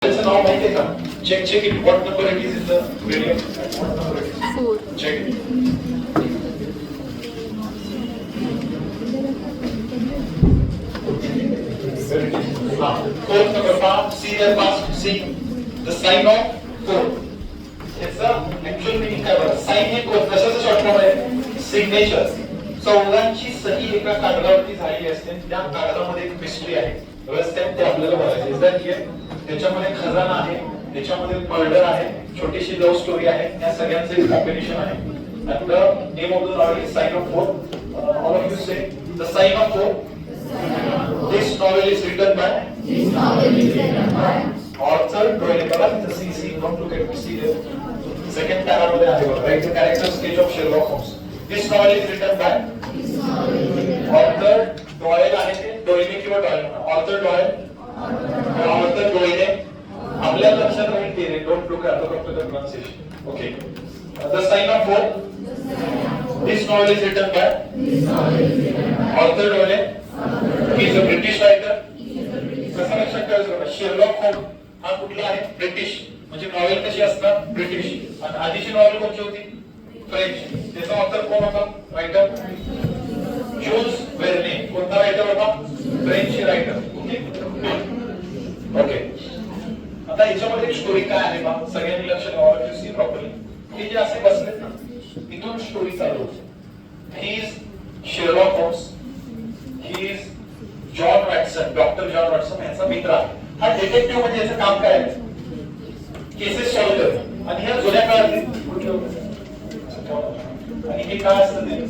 त्याचं नाव माहिती आहे का? check it. What number it is in the radio? What number it is? 4. Check it. Fourth number, C there, past C. The sign of 4. याचा actual meaning काय बरं? Sign हे कशाचं short form आहे? Signature. चौघांची सही एका कागदावरती झालेली असते. त्या कागदामध्ये एक मिस्ट्री आहे. रस्त्यात ते आपल्याला बघायचं. Is that clear? त्याच्यामध्ये खजाना आहे, त्याच्यामध्ये मर्डर आहे, छोटीशी लव्ह स्टोरी आहे. या सगळ्यांचं एक कॉम्बिनेशन आहे. And the name of the novel is Sign of 4. All of you say the Sign of 4. This novel is written by author Doyle. See, don't look at me. See there. Second para मध्ये आहे बघा. Write the character sketch of Sherlock Holmes. This novel is written by author Doyle आहे ते Doyle किंवा Doyle. Author Doyle. Author Doyle. आपल्या लक्षात राहील ते. Don't look at the pronunciation. Okay. The Sign of 4. This novel is written by author Doyle. He is a British writer. कसं लक्षात ठेवायचं? शेरलॉक होम हा कुठला आहे? ब्रिटिश. म्हणजे नॉवेल कशी असतात? ब्रिटिश. आणि आधीची नॉवेल कोणती होती? फ्रेंच. त्याचा ऑथर कोण होता? Writer Jules Verne. कोणता रायटर होता? French writer. ओके. आता याच्यामध्ये एक स्टोरी काय आहे बा? सगळ्यांनी लक्ष द्यावं. You see properly. हे जे असे बसलेत ना, इथून स्टोरी चालू होते. He is Sherlock Holmes. He is John Watson. Doctor John Watson यांचा मित्र आहे. हा डिटेक्टिव्ह म्हणजे याचं काम काय आहे? केसेस सॉल्व्ह करणं. आणि ह्या जुन्या काळातली आणि हे काय असतं ते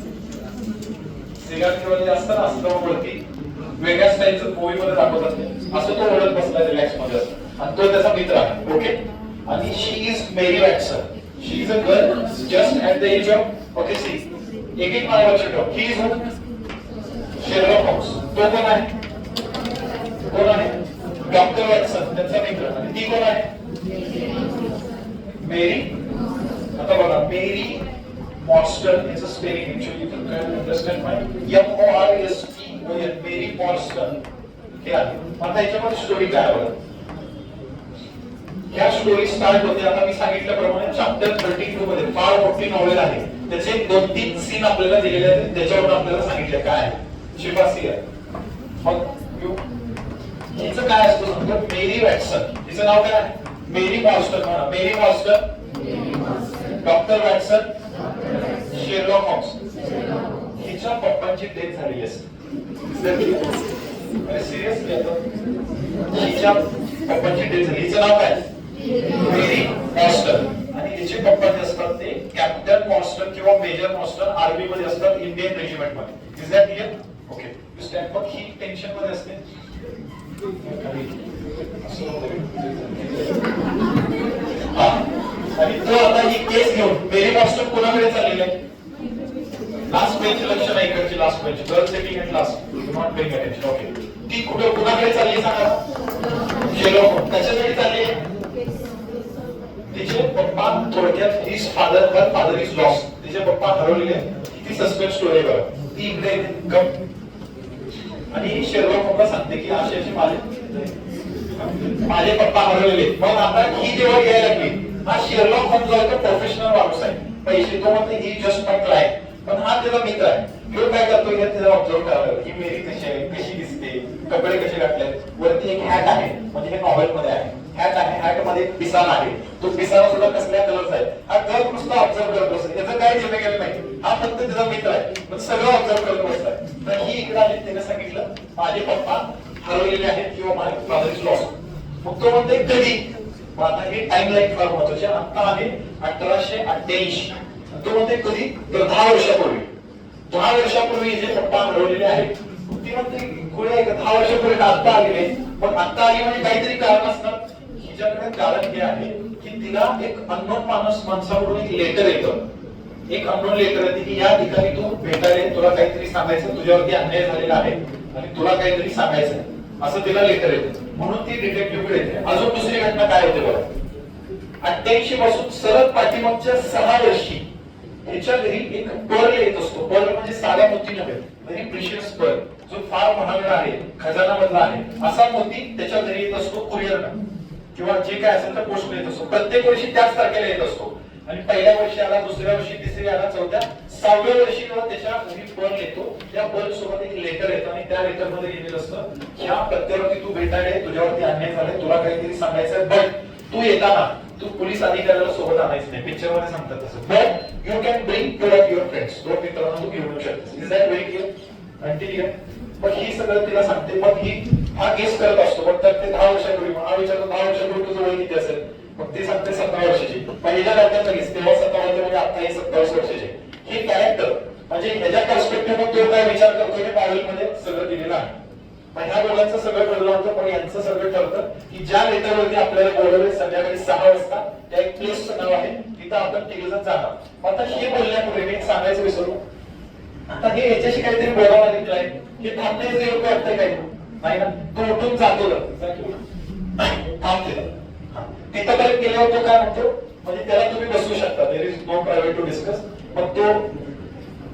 सिगारेटवाले असतं ना, असं वरती वेगळ्या स्टाईलचं मूवीमध्ये दाखवतात ते. असं तो ओळख बसला रिलॅक्स मध्ये असतो. आणि तो त्याचा मित्र आहे. ओके. आणि she is Mary Watson. She is a girl just at the edge of okay see. एक नाव लक्षात ठेवा. He is Sherlock Holmes. तो कोण आहे? कोण आहे? डॉक्टर वॅटसन त्यांचा मित्र. आणि ती कोण आहे? मेरी. आता बघा, मेरी मॉन्स्टर याचं spelling actually you can understand my MORST Mary Morstan हे आहे. आता याच्यामध्ये स्टोरी काय आहे बघा. ह्या स्टोरी स्टार्ट होते. आता मी सांगितल्याप्रमाणे चॅप्टर 32 मध्ये फार मोठी नॉवेल आहे. त्याचे 2-3 सीन आपल्याला दिलेले आहेत. त्याच्यावर आपल्याला सांगितलं काय आहे. शिफासी आहे. मग हिचं काय असतं सांगतो. Mary Watson. हिचं नाव काय आहे? Mary Morstan. म्हणा Mary Morstan. Doctor Watson. Sherlock Holmes. हिच्या पप्पांची डेथ झालेली असते. सिरियसली आता हिच्या पप्पांची डेथ झाली. हिचं नाव काय? मेरी मॉन्स्टर. आणि हिचे पप्पा जे असतात ते कॅप्टन मॉन्स्टर किंवा मेजर मॉन्स्टर आर्मी मध्ये असतात, इंडियन रेजिमेंट मध्ये. Is that clear? Okay. You stand. मग ही टेन्शन मध्ये असते. आणि तो आता ही केस घेऊन मेरी मॉन्स्टर कोणाकडे चाललेली आहे? लास्ट बेंच लक्ष नाही इकडची. Last bench girl setting at last not paying attention. Okay. ती कुठे कुणाकडे चालली सांगा? Sherlock Holmes. कशासाठी चालली आहे? तिचे पप्पा थोडक्यात हिज फादर इज लॉस्ट. तिचे पप्पा हरवलेले. ती सस्पेन्स स्टोरी बघा. ती इकडे कम आणि शेरलॉक होम्सला सांगते की अशी माझे पप्पा हरवलेले. मग आता ही जेव्हा घ्यायला लागली, हा शेरलॉक होम्स जो आहे तो प्रोफेशनल माणूस आहे. पैसे तो म्हणते ही जस्ट माय क्लायंट. पण हा त्याचा मित्र आहे. तो काय करतो? त्याला ऑब्झर्व करायला की मेरी कशी आहे, कशी दिसते, कपडे कसे घातले, वरती एक हॅट आहे. म्हणजे हे नॉवेल मध्ये आहे. हॅट आहे. हॅट मध्ये एक पिसारा आहे. तो पिसारा सुद्धा कसल्या कलरचा आहे. हा गर्ल नुसता ऑब्झर्व करत बसतो. याचं काय घेणं गेलं नाही. हा फक्त त्याचा मित्र आहे. पण सगळं ऑब्झर्व करत बसलाय. तर ही इकडे आली. त्याने सांगितलं माझे पप्पा हरवलेले आहेत किंवा माझे फादर इज लॉस्ट. मग तो म्हणते कधी? मग आता हे टाइम लाईन फार महत्वाची. आता आहे 1888. तो म्हणते कधी? तर 10 वर्षापूर्वी. 10 वर्षापूर्वी जे पप्पा हरवलेले आहेत. ती म्हणते कुठे आहे का 10 वर्षापूर्वी आता आलेले. मग आता आली म्हणजे काहीतरी कारण असणार. हिच्याकडे कारण हे आहे की तिला एक अननोन माणसाकडून एक लेटर येतं. एक अननोन लेटर येते की या ठिकाणी तू भेटायला, तुला काहीतरी सांगायचं, तुझ्यावरती अन्याय झालेला आहे आणि तुला काहीतरी सांगायचं असं तिला लेटर येतं. म्हणून ती डिटेक्टिव्ह कडे येते. अजून दुसरी घटना काय होते बघा. 88 पासून सरळ पाठीमागच्या 6 वर्षी त्याच्या घरी एक पर्ल येत असतो. पर्ल म्हणजे साध्या मोती नव्हे, व्हेरी प्रिशियस पर्ल, जो फार महागडा आहे, खजाना मधला आहे, असा मोती त्याच्या घरी येत असतो कुरिअरनं. किंवा जे काय असेल तर पोस्ट येत असतो. प्रत्येक वर्षी त्याच तारखेला येत असतो आणि पहिल्या वर्षी आला, दुसऱ्या वर्षी, तिसऱ्या आला, चौथ्या, 6व्या वर्षी जेव्हा त्याच्या घरी बल येतो, त्या बल सोबत एक लेटर येतं आणि त्या लेटर मध्ये लिहिलेलं असतं ह्या पत्त्यावरती तू भेटायला, तुझ्यावरती अन्याय झालाय, तुला काहीतरी सांगायचंय, बट तू येताना तू पोलीस अधिकाऱ्याला सोबत आणायचं नाही. पिक्चर मध्ये सांगतात तसं. But you can bring to your friends, दोन मित्रांना तू घेऊन शकतेस. Is that very clear? आणि क्लिअर. मग ही सगळं तिला सांगते. मग ही हा केस करत असतो. मग तर ते 10 वर्षापूर्वी, हा विचारतो 10 वर्षापूर्वी तुझं वय किती असेल? मग ती सांगते 17 वर्षाची. पण हिच्या डोक्यात लगेच तेव्हा 17 होते म्हणजे आता हे 27 वर्षाचे. हे कॅरेक्टर म्हणजे ह्याच्या पर्स्पेक्टिव्ह तो काय विचार करतो हे नॉवेलमध्ये सगळं दिलेलं आहे. मग ह्या दोघांचं सगळं ठरलं होतं. पण यांचं सगळं ठरतं की ज्या लेटरवरती आपल्याला बोलवले संध्याकाळी 6 वाजता, त्या एक प्लेसचं नाव आहे, तिथं आपण तिघजण जाणार. आता हे बोलण्यापूर्वी मी सांगायचं विसरू, आता हे याच्याशी काहीतरी बोलावं लागेल आहे, हे थांबण्याचं योग्य वाटतंय काही नाही ना. तो उठून जातो थांबते तिथपर्यंत गेल्यावर तो काय म्हणतो, म्हणजे त्याला तुम्ही बसू शकता, there is no private to discuss. मग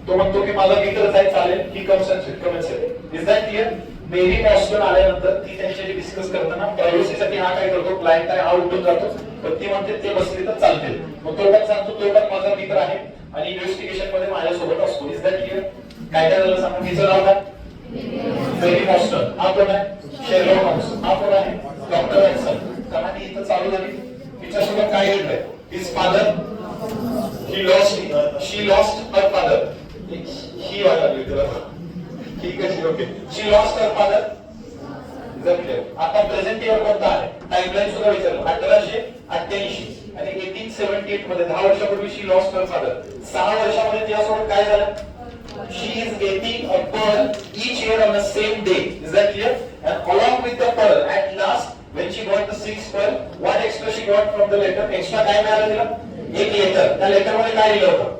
तो म्हणतो की माझा मित्रच आहे, चालेल, he comes and comments. Is that clear? Mary Morstan आल्यानंतर ती त्यांच्याशी डिस्कस करताना प्रायव्हसीसाठी हा काय करतो, क्लायंट आहे, हा उठून जातो. पण ती म्हणते ते बसले तर चालते. मग तो पण सांगतो तो पण माझा मित्र आहे आणि इन्व्हेस्टिगेशन मध्ये माझ्यासोबत असतो. Is that clear? काय काय झालं सांगा. तिचं नाव काय? मेरी मॉस्टन. हा कोण आहे? Sherlock Holmes. हा कोण आहे? Doctor Watson. कहाणी इथं चालू झाली. तिच्यासोबत काय घडलंय? His father she lost her father. ही वाला ठीक आहे. Okay. She lost her father. आता प्रेझेंट इयर कोणता आहे? टाइमलाईन सुद्धा विचारलं. 1888 आणि 1878 मध्ये 10 वर्षापूर्वी शी लॉस्ट हर फादर. 6 वर्षामध्ये तिच्यासोबत काय झालं? She is getting a pearl each year on the same day. Is that clear? And along with the pearl, at last, when she got the 6th pearl, what extra she got from the letter? Extra काय मिळालं तिला? एक letter. त्या letter मध्ये काय लिहिलं होतं?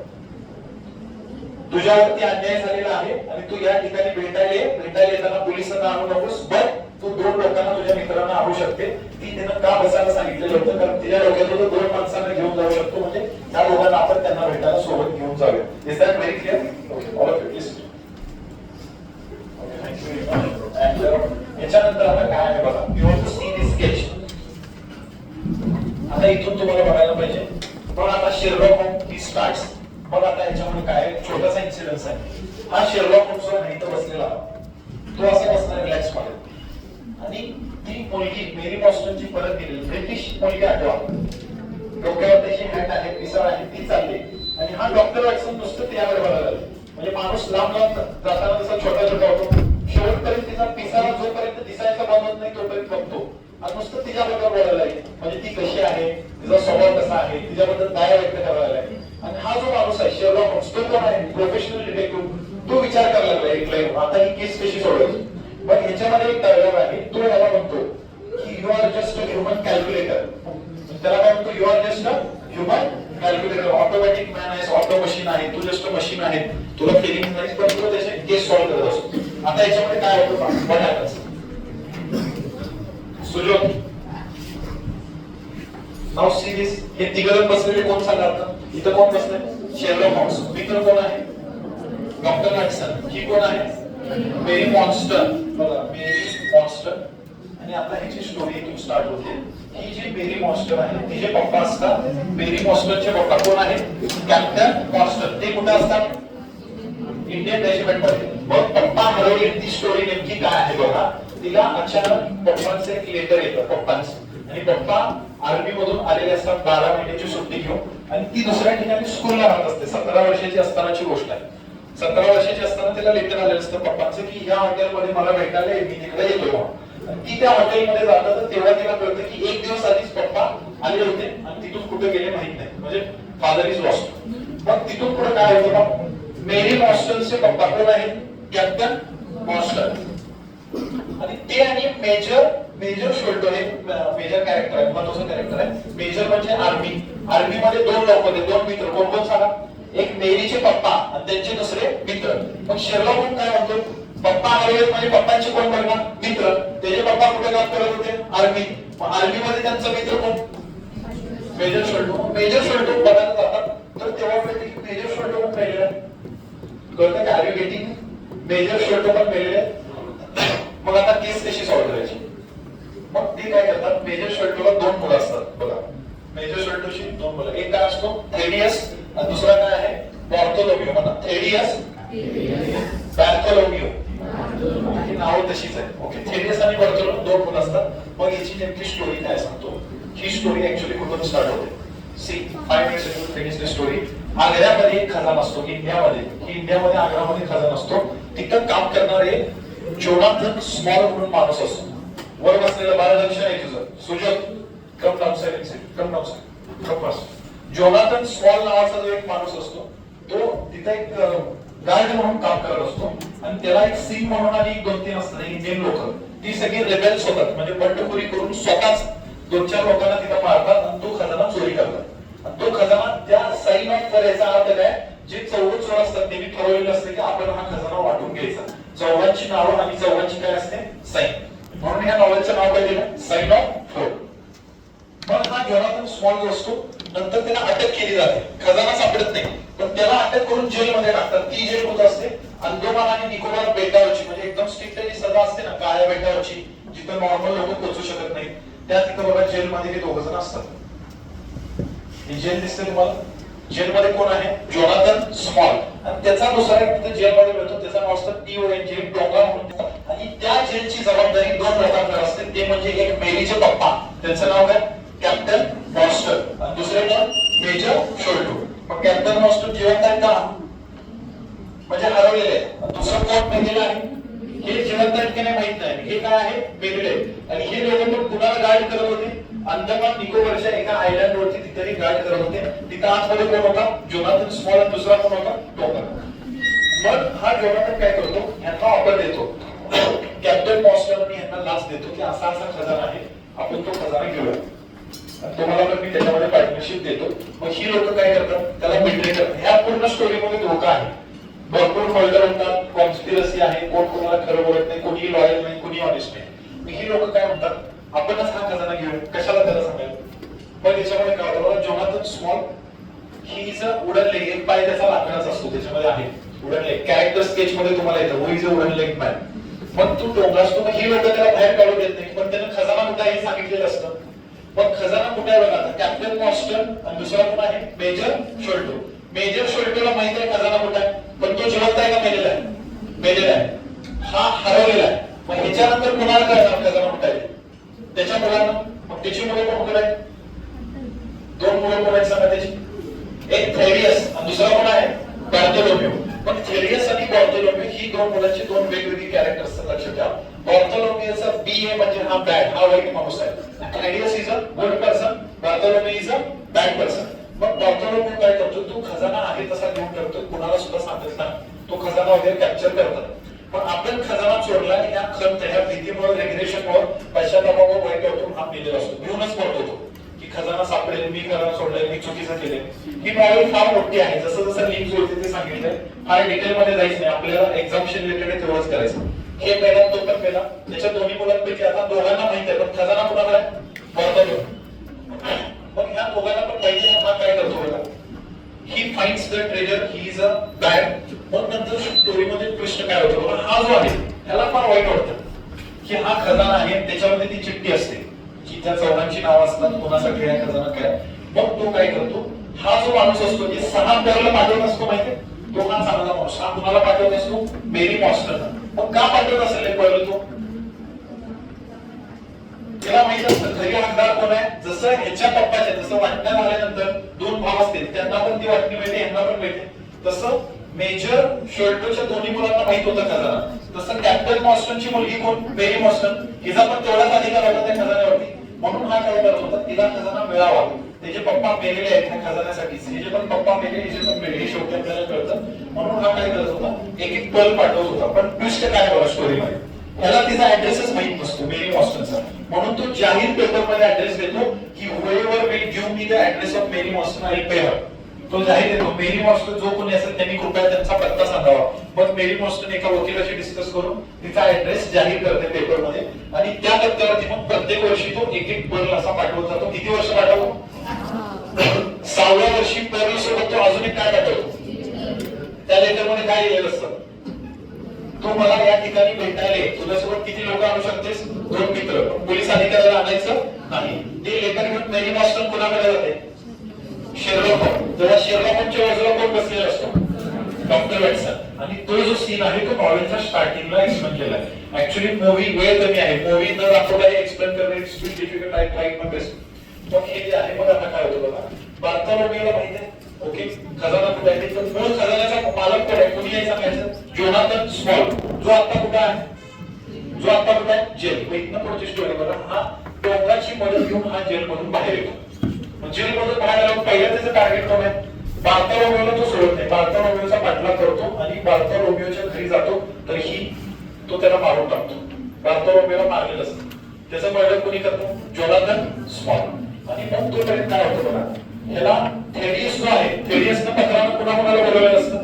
तुझ्यावरती अन्याय झालेला आहे आणि तू या ठिकाणी भेटायला येताना पोलिसांना आणू नकोस, बट तू 2 लोकांना, तुझ्या मित्रांना आणू शकते. ती तिनं का बसायला सांगितलेलं होतं? कारण तिच्या डोक्यात होतं 2 माणसांना घेऊन जाऊ शकतो, म्हणजे त्या दोघांना आपण त्यांना भेटायला सोबत घेऊन जाऊया. Is that very clear? All of it is याच्यानंतर आता काय आहे बघा. You want to see this sketch. आता इथून तुम्हाला बघायला पाहिजे. पण आता शेरलॉक होम्स ही स्टार्ट्स. मग आता याच्यामध्ये काय छोटासा इन्सिडेंट आहे. हा शेरलॉक होम्स जो आहे इथं बसलेला, तो असा बसला रिलॅक्स मध्ये आणि ती मुलगी मेरी मॉस्टनची परत गेलेली ब्रिटिश मुलगी आठवा, डोक्यावर त्याची हॅट आहे, पिसाळ आहे, ती चालली आणि हा डॉक्टर वॅटसन नुसतं त्याकडे बघायला लागला. म्हणजे माणूस लांब जाताना जसा छोटा छोटा होतो, शेवटपर्यंत तिचा पिसाळा जोपर्यंत दिसायचा बंद होत नाही तोपर्यंत बघतो आणि नुसतं तिच्याबद्दल बोलायला लागेल. म्हणजे ती कशी आहे, तिचा स्वभाव कसा आहे, तिच्याबद्दल काय व्यक्त करायला लागेल. आणि हा जो माणूस आहे शेरलॉक होम्स, तो कोण आहे? Professional detective. तो विचार करायला लागला एक लाईन, आता ही केस कशी सोडवायची. पण ह्याच्यामध्ये एक डायलॉग आहे, तो ह्याला म्हणतो की you are just a human calculator. त्याला काय म्हणतो? You are just a human calculator. Automatic man आहेस, ऑटो मशीन आहे, तू जस्ट अ मशीन आहे, तुला फिलिंग नाही, पण तू त्याचे केस सॉल्व्ह करत असतो. आता याच्यामध्ये काय होतं? What happens? सुजोत नाउ सी दिस. हे तिघजण बसलेले कोण सांगा आता? इथं कोण बसले? Sherlock Holmes. मित्र कोण आहे? Doctor Watson. ही कोण आहे? Mary Morstan. बघा, मेरी मॉन्स्टर. आणि आता ह्याची स्टोरी इथून स्टार्ट होते. ही जी मेरी मॉन्स्टर आहे तिचे पप्पा असतात. मेरी मॉन्स्टरचे पप्पा कोण आहे? Captain monster. ते कुठे असतात? इंडियन रेजिमेंट मध्ये. मग पप्पा हरवली ती स्टोरी नेमकी काय आहे बघा. तिला अचानक पप्पांचं एक लेटर येतं पप्पांचं, आणि पप्पा आर्मी मधून आलेले असतात 12 महिन्याची सुट्टी घेऊन आणि ती दुसऱ्या ठिकाणी स्कूलला राहत असते. 17 वर्षाची असतानाची गोष्ट आहे. 17 वर्षाची असताना तिला लेटर आलेलं असतं पप्पांचं की ह्या हॉटेलमध्ये मला भेटायला मी तिकडे येतो. आणि ती त्या हॉटेलमध्ये जातात तर तेव्हा तिला कळतं की एक दिवस आधीच पप्पा आले होते आणि तिथून कुठे गेले माहित नाही, म्हणजे फादर इज लॉस्ट. मग तिथून पुढे काय होतं? मेरी मॉस्टनचे पप्पा कोण आहेत? कॅप्टन मॉस्टर. आणि ते आणि मेजर शोल्डो हे मेजर कॅरेक्टर आहे, महत्वाचं कॅरेक्टर आहे. मेजर म्हणजे आर्मी मध्ये 2 लोक होते, 2 मित्र. कोण कोण सांगा? एक मेरीचे पप्पा आणि त्यांचे दुसरे मित्र. मग शेरलॉक होम्स काय म्हणतो? पप्पा हरवले म्हणजे पप्पांचे कोण बघणार? मित्र. त्याचे पप्पा कुठे काम करत होते? आर्मी. आर्मी मध्ये त्यांचा मित्र कोण? मेजर शोल्डो. मेजर शोल्डो बघायला जातात तर तेव्हा मेजर शोल्डो पण मेलेला आहे. कळतं का? Are you getting? Major Sholto पण मेलेले. मग आता केस कशी सॉल्व्ह करायची? मग ते काय करतात? मेजर शोल्टोला 2 मुलं असतात बघा. मेजर शोल्टोची 2 मुलं, एक काय असतो थेडियस आणि दुसरा काय आहे बार्थोलोमियो. म्हणा थेडियस बार्थोलोमियो, ही नावं तशीच आहे. ओके, थेडियस आणि बार्थोलोमियो 2 मुलं असतात. मग याची नेमकी स्टोरी काय सांगतो. ही स्टोरी ऍक्च्युअली कुठून स्टार्ट होते. सी 5 मिनिट्स अगो फिनिश द स्टोरी. आग्र्यामध्ये एक खजान असतो इंडियामध्ये आग्रामध्ये खजान असतो. तिथं काम करणारे जोनाथन स्मॉल म्हणून माणूस असतो. वर बसलेला बालदक्ष आहे तुझं सुजत, come down side, come down side, come fast. Jonathan Small नावाचा जो एक माणूस असतो तो तिथे एक गार्ड म्हणून काम करत असतो आणि त्याला एक सिंग म्हणून आणि 2-3 असतात इंडियन लोक, ती सगळी रेबेल्स होतात. म्हणजे बंडखोरी करून स्वतःच 2-4 लोकांना तिथं मारतात आणि तो खजाना चोरी करतात. आणि तो खजाना त्या साइन ऑफ करायचा अर्थ काय, जे चौघ चोर असतात त्यांनी ठरवलेलं असतं की आपण हा खजाना वाटून घ्यायचा. चौघांची नावं आणि चौघांची काय असते साइन, म्हणून ह्या नॉवेलचं नाव काय दिलं साइन ऑफ 4. मग हा जोनाथन स्मॉल जो असतो नंतर त्याला अटक केली जाते. खजाना सापडत नाही पण त्याला अटक करून जेलमध्ये टाकतात. ती जेल कुठं असते अंदमान आणि निकोबार बेटावरची, म्हणजे एकदम स्ट्रिक्ट सजा असते ना काळ्या बेटावरची, जिथं नॉर्मल लोक पोहोचू शकत नाही. त्या तिथं बघा जेलमध्ये हे 2 जण असतात. ही जेल दिसते तुम्हाला. जेलमध्ये कोण आहे जोनाथन स्मॉल आणि त्याचा दुसरा एक तिथे जेलमध्ये मिळतो, त्याचं नाव असतं टीओएन जेल डोंगा म्हणून. आणि त्या जेलची जबाबदारी 2 लोकांकडे असते. ते म्हणजे एक मेरीचे पप्पा, त्यांचं नाव काय कॅप्टन मॉन्स्टर आणि दुसरे नाव मेजर शोल्टो. मग कॅप्टन मॉन्स्टर जिवंत आहेत का, म्हणजे हरवलेले आहे. दुसरं कोण मेलेलं आहे, हे जिवंत आहेत की नाही माहित नाही. हे काय आहे मेलेले आहे. आणि हे लोक पण कुणाला गाईड करत होते अंदमान निकोबारच्या एका आयलँड वरती तिथे गाईड करत होते. तिथं आतमध्ये कोण होता जोनाथन स्मॉल आणि दुसरा कोण होता डोंगा. मग हा जोनाथन काय करतो, यांना ऑफर देतो कॅप्टन मॉन्स्टर आणि यांना लाच देतो की असा असा खजाना आहे, आपण तो खजाना घेऊया, तुम्हाला पण मी त्याच्यामध्ये पार्टनरशिप देतो. मग ही लोक काय करतात, त्याला बिट्रे करतात. ह्या पूर्ण स्टोरीमध्ये धोका आहे, भरपूर फॉल्टर होतात, कॉन्स्पिरसी आहे, कोण कोणाला खरं बोलत नाही, कोणी लॉयल नाही, कोणी ऑनेस्ट नाही. मग ही लोक काय म्हणतात आपणच हा खजाना घेऊया, कशाला त्याला सांगायला. पण याच्यामध्ये काय होतं, Jonathan small he is a wooden leg, एक पाय त्याचा लाकडाचा असतो, त्याच्यामध्ये आहे वुडन लेग. कॅरेक्टर स्केच मध्ये तुम्हाला येतं who is a wooden leg man. मग तू डोंगा असतो, मग ही लोक त्याला बाहेर काढू देत नाही, पण त्यानं खजाना कुठे आहे सांगितलेलं असतं. मग खजाना कुठे आहे बघा, कॅप्टन मॉन्स्टर आणि दुसरा कोण आहे मेजर शोल्टो. मेजर शोल्टोला माहिती आहे खजाना कुठे आहे, पण तो जिवंत आहे का मेलेला आहे, मेलेला आहे. हा हरवलेला आहे. मग ह्याच्यानंतर कुणाला कळणार खजाना कुठे आहे, त्याच्या मुलांना. मग त्याची मुलं कोण कोण आहेत, 2 मुलं कोण आहेत सांगा त्याची, एक थेरियस आणि दुसरा कोण आहे बार्थोलोमियो. पण थेरियस आणि बार्थोलोमियो ही 2 मुलांची 2 वेगवेगळी कॅरेक्टर्स लक्षात ठेवा. बार्थोलोमियोचा बी म्हणजे हा बॅड, हा वाईट माणूस आहे. Thaddeus is a good person, Bartholomew is a bad person. मग बार्थोलोमियो काय करतो, तो खजाना आहे तसा घेऊन करतो, कुणाला सुद्धा सांगत नाही. तो खजाना वगैरे कॅप्चर करतात. पण आपण खजाना चोरला आणि ह्या खंत, ह्या भीतीमुळे, रेग्रेशनमुळे, पश्चातापामुळे वाईट वाटून हा मेलेला असतो, घेऊनच पडतो तो की खजाना सापडेल, मी खजाना सोडलाय, मी चुकीचं केलंय. ही नॉवेल फार मोठी आहे, जसं जसं लिंक जोडते ते सांगितलंय. फार डिटेल मध्ये जायचं नाही, आपल्याला एक्झाम्पशन रिलेटेड तेवढंच करायचं. हे मेला, तो पण मेला. त्याच्या दोन्ही मुलांपैकी आता दोघांना माहित आहे, पण खजाना कुणाला आहे बार्थोलोमियो. मग ह्या दोघांना पण पाहिजे, हा काय करतो बघा, he finds the treasure, he is a bad. मग नंतर स्टोरीमध्ये ट्विस्ट काय होतं बघा, हा जो आहे त्याला फार वाईट वाटतं की हा खजाना आहे, त्याच्यामध्ये ती चिठ्ठी असते की त्या चौघांची नाव असतात, कोणासाठी आहे खजाना काय. मग तो काय करतो, हा जो माणूस असतो जे 6 पेरला पाठवत असतो माहितीये, तो हा चांगला माणूस. हा कुणाला पाठवत असतो, मेरी मॉन्स्टर. मग का पाठवत असेल पहिलं, तो त्याला माहित असतं खरी हकदार कोण आहे. जसं ह्याच्या पप्पाच्या, जसं वाटण्यात आल्यानंतर 2 भाव असतील, त्यांना पण ती वाटणी मिळते, यांना पण मिळते. तसं मेजर शोल्टोच्या दोन्ही मुलांना माहित होतं खजाना. तसं कॅप्टन मॉन्स्टरची मुलगी कोण मेरी मॉन्स्टर, हिचा पण तेवढाच अधिकार होता त्या खजान्यावरती. म्हणून हा काय करत होता, तिला खजाना मिळावा. त्याचे पप्पा मेलेले आहेत ह्या खजान्यासाठी, हिचे पण पप्पा मेले, हिचे पण मेले, हे शेवटी आपल्याला कळतं. म्हणून हा काय करत होता, एक एक पल पाठवत होता. पण ट्विस्ट काय बघा स्टोरीमध्ये, त्याला तिचा ऍड्रेसच माहित नसतो मेरी मॉन्स्टरचा. म्हणून तो जाहीर पेपरमध्ये ऍड्रेस देतो की whoever will give me the address of Mary Monston I will pay her. तो जाहीर देतो, मेरी मॉन्स्टर जो कोणी असेल त्यांनी कृपया त्यांचा पत्ता सांगावा. मग मेरी मॉन्स्टर एका वकिलाशी डिस्कस करून तिचा ऍड्रेस जाहीर करते पेपरमध्ये आणि त्या पत्त्यावरती मग प्रत्येक वर्षी तो एक एक पर्ल असा पाठवत जातो. किती वर्ष पाठवतो, 6व्या वर्षी पर्ल सोबत तो अजून एक काय पाठवतो, त्या लेटरमध्ये काय लिहिलेलं असतं, तू मला या ठिकाणी भेटायला, तुझ्यासोबत किती लोक आणू शकतेस, 2 मित्र. पोलीस अधिकाऱ्याला आणायचं नाही. ते लेखन घेऊन मेरी मॉस्टन कुणाकडे जाते? Sherlock Holmes. जेव्हा शेरलॉक होम्सच्या बाजूला कोण बसलेला असतो? Doctor Watson. आणि तो जो सीन आहे तो नॉवेलच्या स्टार्टिंगला एक्सप्लेन केला आहे. ऍक्च्युली मूवी वेळ कमी आहे, मूवी न दाखवता एक्सप्लेन करणं it's very difficult. I tried my best. मग हे जे आहे मग आता काय होतं बघा, बार्थोलोमेवला माहिती आहे ओके खजाना कुठे आहे, तर मूळ खजान्याचा मालक कोण आहे? कुणी आहे सांगायचं? Jonathan small. जो आता कुठे आहे? जो आता कुठे आहे? जेल. इथनं पुढची स्टोरी बघा. हा डोंगराची मदत घेऊन हा जेल मधून बाहेर येतो. जेल मधून बाहेर आल्यावर पहिलं त्याचं टार्गेट कोण आहे? बार्थोलोमेवला तो सोडत नाही. बार्थोलोमेवचा पाठलाग करतो आणि बार्थोलोमेवच्या घरी जातो, तर ही तो त्याला मारून टाकतो. बार्थोलोमेवला मारलेलं असतं. त्याचं मर्डर कोणी करतो? Jonathan small. आणि मग तोपर्यंत काय होतं बघा, ह्याला थेडियस जो आहे, थेडियसनं पत्रानं कुणाला बोलवलेलं असतं?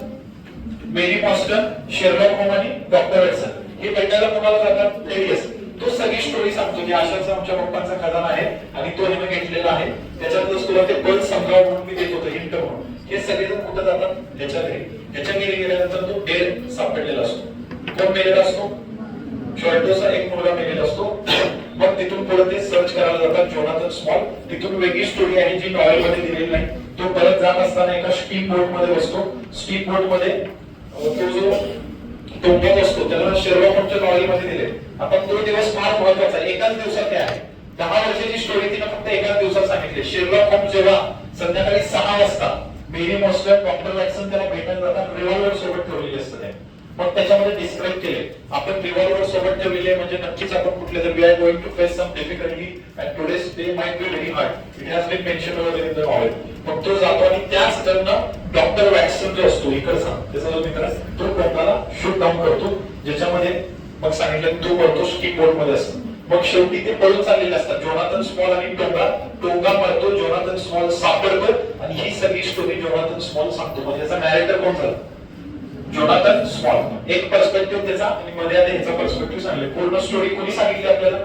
मेरी मॉस्टन, शेरलॉक होम्स आणि डॉक्टर वॅटसन. हे भेटायला कोणाला जातात? थेडियस. तो सगळी स्टोरी सांगतो की अशाचा आमच्या पप्पांचा खजाना आहे आणि तो हिने घेतलेला आहे. त्याच्यातच तुला ते बल समजावं म्हणून मी देत होतो हिंट म्हणून. हे सगळेजण कुठं जातात? त्याच्या घरी. त्याच्या घरी गेल्यानंतर तो डेर सापडलेला असतो. कोण मेलेला असतो? शॉर्टोचा एक मुलगा मेलेला असतो. मग तिथून पुढे ते सर्च करायला जातात जोनाथन स्मॉल. तिथून वेगळी स्टोरी आहे जी नॉवेल मध्ये दिलेली नाही. तो परत जात असताना एका स्टीम बोट मध्ये बसतो. स्टीम बोट मध्ये तो जो टोंगात असतो त्याला शेरलॉक होम्सच्या नॉवेल मध्ये दिले. आपण तो दिवस फार महत्वाचा आहे. एकाच दिवसात ते आहे. 10 वर्षाची स्टोरी तिने फक्त एकाच दिवसात सांगितली. शेरलॉक होम्स जेव्हा संध्याकाळी 6 वाजता मेरी मॉस्टन, डॉक्टर वॅटसन त्याला भेटायला जातात, रिव्हॉल्वर सोबत ठेवलेली असते ते. मग त्याच्यामध्ये डिस्क्राईब केले आपण रिव्हॉल्वर सोबत ठेवलेले म्हणजे नक्कीच आपण कुठले तर we are going to face some difficulty and today's day might be very hard. It has been mention over in the novel. मग तो जातो आणि त्याच दरम्यान डॉक्टर वॅटसन जो असतो इकडचा त्याचा जो मित्र तो टोंगाला शूट डाऊन करतो, ज्याच्यामध्ये मग सांगितलं तो पडतो स्कीम बोर्ड मध्ये असतो. मग शेवटी ते पळून चाललेले असतात जोनाथन स्मॉल आणि टोंगा मरतो, जोनाथन स्मॉल सापडतो आणि ही सगळी स्टोरी जोनाथन स्मॉल सांगतो. म्हणजे याचा नॅरेटर कोण झाला? Jonathan small. एक पर्स्पेक्टिव्ह त्याचा आणि मध्ये आता ह्याचा पर्स्पेक्टिव्ह सांगले. पूर्ण स्टोरी कोणी सांगितली आपल्याला?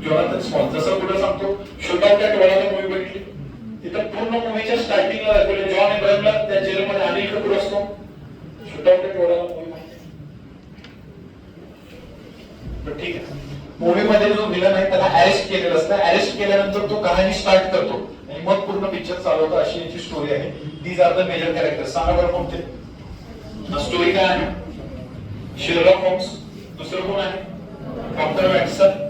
Jonathan small. जसं पुढे सांगतो शूट आउट ॲट वडाला मूवी बघितली, तिथं पूर्ण मूवीच्या स्टार्टिंगला दाखवले जॉन एब्राहमला त्या जेलमध्ये अनिल कपूर असतो. शूट आउट ॲट वडाला मूवी ठीक आहे. मूवी मध्ये जो विलन आहे त्याला अरेस्ट केलेलं असतं. अरेस्ट केल्यानंतर तो कहाणी स्टार्ट करतो आणि मग पूर्ण पिक्चर चालवतो. अशी याची स्टोरी आहे. These are the major character. सांगा बरं कोणते? स्टोरी काय आहे? Sherlock Holmes. दुसरं कोण आहे? Doctor Watson.